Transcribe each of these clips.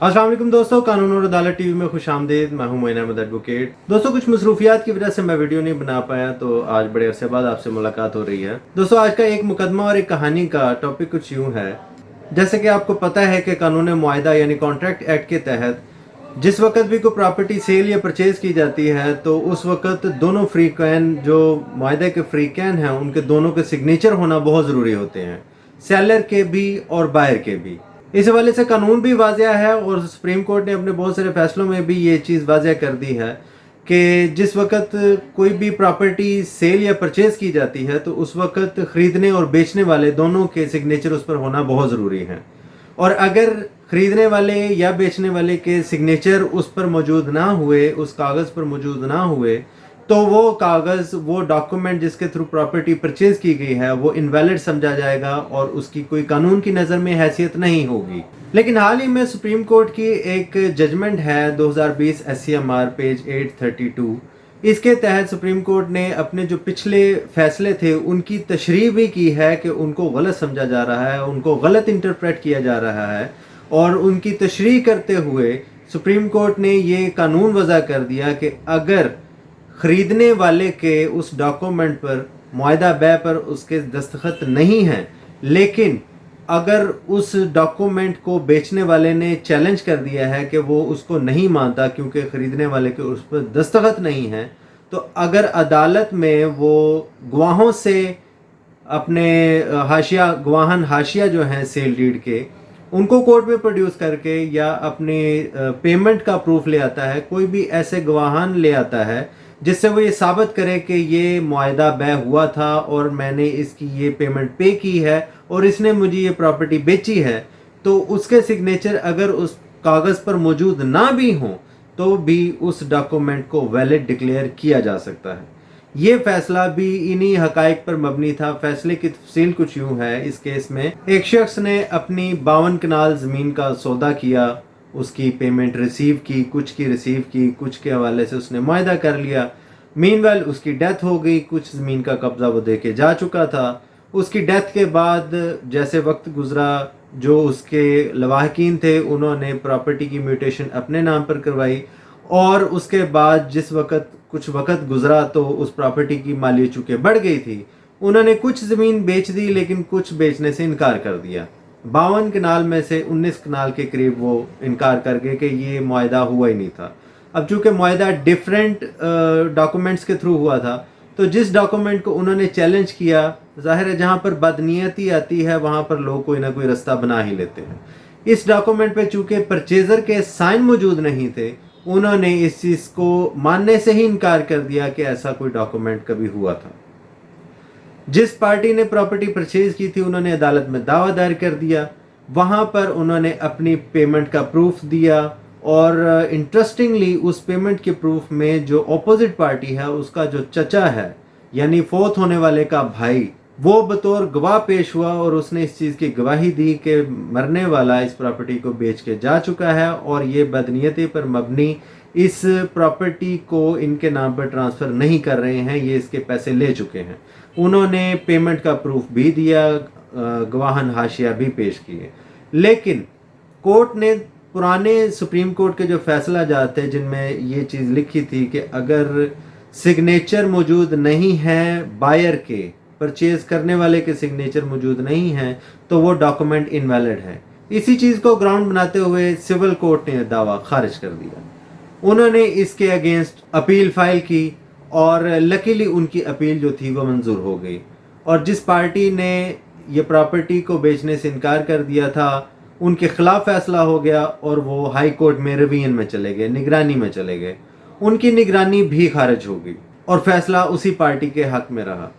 अस्सलाम वालेकुम दोस्तों, कानून और अदालत टीवी में खुश आमदीद। मैं हूं मोइन अहमद एडवोकेट। दोस्तों, कुछ मसरूफियात की वजह से मैं वीडियो नहीं बना पाया, तो आज बड़े अरसे बाद आपसे मुलाकात हो रही है। दोस्तों, आज का एक मुकदमा और एक कहानी का टॉपिक कुछ यूं है। जैसे कि आपको पता है कि कानून मुआहदा यानी कॉन्ट्रैक्ट एक्ट के तहत जिस वक्त भी कोई प्रॉपर्टी सेल या परचेज की जाती है तो उस वक्त दोनों फ्रीकैन जो मुआहदे के फ्रीकैन हैं उनके दोनों के सिग्नेचर होना बहुत ज़रूरी होते हैं, सेलर के भी और बायर के भी। इस हवाले से कानून भी वाज़ेह है और सुप्रीम कोर्ट ने अपने बहुत सारे फैसलों में भी ये चीज़ वाज़ेह कर दी है कि जिस वक्त कोई भी प्रॉपर्टी सेल या परचेज की जाती है तो उस वक्त ख़रीदने और बेचने वाले दोनों के सिग्नेचर उस पर होना बहुत ज़रूरी है। और अगर ख़रीदने वाले या बेचने वाले के सिग्नेचर उस पर मौजूद ना हुए, उस कागज़ पर मौजूद ना हुए, तो वो कागज़, वो डॉक्यूमेंट जिसके थ्रू प्रॉपर्टी परचेज की गई है वो इनवैलिड समझा जाएगा और उसकी कोई कानून की नज़र में हैसियत नहीं होगी। लेकिन हाल ही में सुप्रीम कोर्ट की एक जजमेंट है 2020 SCMR पेज 832। इसके तहत सुप्रीम कोर्ट ने अपने जो पिछले फैसले थे उनकी तशरीह भी की है कि उनको गलत समझा जा रहा है, उनको गलत इंटरप्रेट किया जा रहा है। और उनकी तशरीह करते हुए सुप्रीम कोर्ट ने ये कानून वज़ा कर दिया कि अगर ख़रीदने वाले के उस डॉक्यूमेंट पर, मुआहदा बै पर उसके दस्तखत नहीं हैं, लेकिन अगर उस डॉक्यूमेंट को बेचने वाले ने चैलेंज कर दिया है कि वो उसको नहीं मानता क्योंकि ख़रीदने वाले के उस पर दस्तखत नहीं है, तो अगर अदालत में वो गवाहों से अपने हाशिया, गवाहन हाशिया जो हैं सेल डीड के, उनको कोर्ट में प्रोड्यूस करके या अपने पेमेंट का प्रूफ ले आता है, कोई भी ऐसे गवाहान ले आता है जिससे वो ये साबित करे कि ये मुआहदा बै हुआ था और मैंने इसकी ये पेमेंट पे की है और इसने मुझे ये प्रॉपर्टी बेची है, तो उसके सिग्नेचर अगर उस कागज़ पर मौजूद ना भी हों तो भी उस डॉक्यूमेंट को वैलिड डिक्लेयर किया जा सकता है। ये फैसला भी इन्हीं हकाइक पर मबनी था। फैसले की तफसील कुछ यूँ है। इस केस में एक शख्स ने अपनी 52 कनाल ज़मीन का सौदा किया, उसकी पेमेंट रिसीव की, कुछ की रिसीव की, कुछ के हवाले से उसने मुआहदा कर लिया। मीनवेल उसकी डेथ हो गई, कुछ ज़मीन का कब्ज़ा वो दे के जा चुका था। उसकी डेथ के बाद जैसे वक्त गुजरा, जो उसके लवाहकीन थे उन्होंने प्रॉपर्टी की म्यूटेशन अपने नाम पर करवाई और उसके बाद जिस वक्त कुछ वक्त गुजरा तो उस प्रॉपर्टी की मालियत चूँकि बढ़ गई थी, उन्होंने कुछ ज़मीन बेच दी लेकिन कुछ बेचने से इनकार कर दिया। 52 कनाल में से 19 कनाल के करीब वो इनकार कर गए कि ये मुआहदा हुआ ही नहीं था। अब चूँकि मुआहदा डिफरेंट डॉक्यूमेंट्स के थ्रू हुआ था, तो जिस डॉक्यूमेंट को उन्होंने चैलेंज किया, ज़ाहिर है जहाँ पर बदनीयती आती है वहाँ पर लोग कोई ना कोई रास्ता बना ही लेते हैं। इस डॉक्यूमेंट पे चूँकि परचेज़र के साइन मौजूद नहीं थे, उन्होंने इस चीज़ को मानने से ही इनकार कर दिया कि ऐसा कोई डॉक्यूमेंट कभी हुआ था। जिस पार्टी ने प्रॉपर्टी परचेज की थी उन्होंने अदालत में दावा दायर कर दिया, वहाँ पर उन्होंने अपनी पेमेंट का प्रूफ दिया और इंटरेस्टिंगली उस पेमेंट के प्रूफ में जो अपोजिट पार्टी है उसका जो चचा है यानी फोर्थ होने वाले का भाई, वो बतौर गवाह पेश हुआ और उसने इस चीज़ की गवाही दी कि मरने वाला इस प्रॉपर्टी को बेच के जा चुका है और ये बदनीयती पर मबनी इस प्रॉपर्टी को इनके नाम पर ट्रांसफ़र नहीं कर रहे हैं, ये इसके पैसे ले चुके हैं। उन्होंने पेमेंट का प्रूफ भी दिया, गवाहन हाशिया भी पेश किए। लेकिन कोर्ट ने पुराने सुप्रीम कोर्ट के जो फैसला जाते हैं जिनमें ये चीज़ लिखी थी कि अगर सिग्नेचर मौजूद नहीं है, बायर के, परचेज करने वाले के सिग्नेचर मौजूद नहीं हैं, तो वो डॉक्यूमेंट इनवैलिड है। इसी चीज़ को ग्राउंड बनाते हुए सिविल कोर्ट ने दावा खारिज कर दिया। उन्होंने इसके अगेंस्ट अपील फाइल की और लकीली उनकी अपील जो थी वो मंजूर हो गई और जिस पार्टी ने ये प्रॉपर्टी को बेचने से इनकार कर दिया था उनके खिलाफ फैसला हो गया और वो हाई कोर्ट में रिवीजन में चले गए, निगरानी में चले गए। उनकी निगरानी भी खारिज हो गई और फैसला उसी पार्टी के हक में रहा।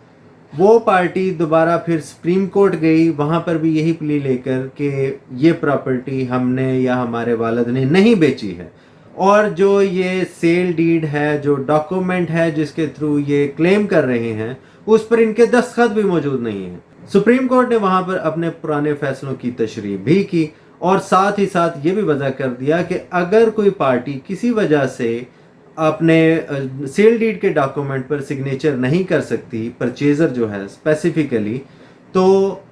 वो पार्टी दोबारा फिर सुप्रीम कोर्ट गई, वहाँ पर भी यही प्ली लेकर कि ये प्रॉपर्टी हमने या हमारे वालिद ने नहीं बेची है और जो ये सेल डीड है, जो डॉक्यूमेंट है जिसके थ्रू ये क्लेम कर रहे हैं, उस पर इनके दस्तखत भी मौजूद नहीं है। सुप्रीम कोर्ट ने वहाँ पर अपने पुराने फैसलों की तशरीह भी की और साथ ही साथ ये भी वजह कर दिया कि अगर कोई पार्टी किसी वजह से अपने सेल डीड के डॉक्यूमेंट पर सिग्नेचर नहीं कर सकती, परचेज़र जो है स्पेसिफिकली, तो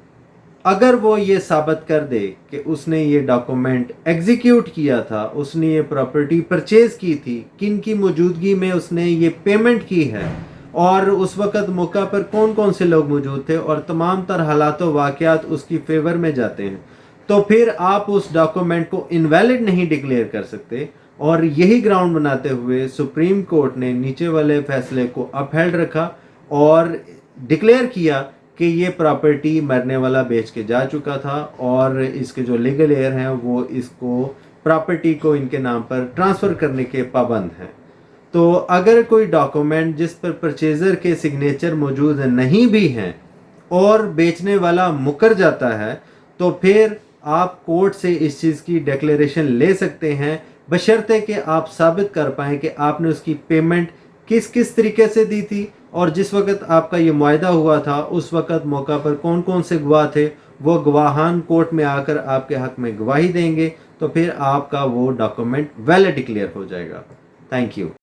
अगर वो ये साबित कर दे कि उसने ये डॉक्यूमेंट एग्जीक्यूट किया था, उसने ये प्रॉपर्टी परचेज की थी, किन की मौजूदगी में उसने ये पेमेंट की है, और उस वक़्त मौका पर कौन कौन से लोग मौजूद थे, और तमाम तर हालात व वाक़यात उसकी फेवर में जाते हैं, तो फिर आप उस डॉक्यूमेंट को इनवैलिड नहीं डिक्लेयर कर सकते। और यही ग्राउंड बनाते हुए सुप्रीम कोर्ट ने नीचे वाले फैसले को अपहेल्ड रखा और डिक्लेयर किया कि ये प्रॉपर्टी मरने वाला बेच के जा चुका था, और इसके जो लीगल एयर हैं वो इसको प्रॉपर्टी को इनके नाम पर ट्रांसफ़र करने के पाबंद हैं। तो अगर कोई डॉक्यूमेंट जिस पर परचेज़र के सिग्नेचर मौजूद नहीं भी हैं और बेचने वाला मुकर जाता है, तो फिर आप कोर्ट से इस चीज़ की डिक्लेरेशन ले सकते हैं, बशर्ते कि आप साबित कर पाएँ कि आपने उसकी पेमेंट किस किस तरीके से दी थी, और जिस वक्त आपका ये मुआहदा हुआ था उस वक्त मौका पर कौन कौन से गवाह थे, वो गवाहान कोर्ट में आकर आपके हक़ में गवाही देंगे, तो फिर आपका वो डॉक्यूमेंट वैलिड डिक्लेयर हो जाएगा। Thank you.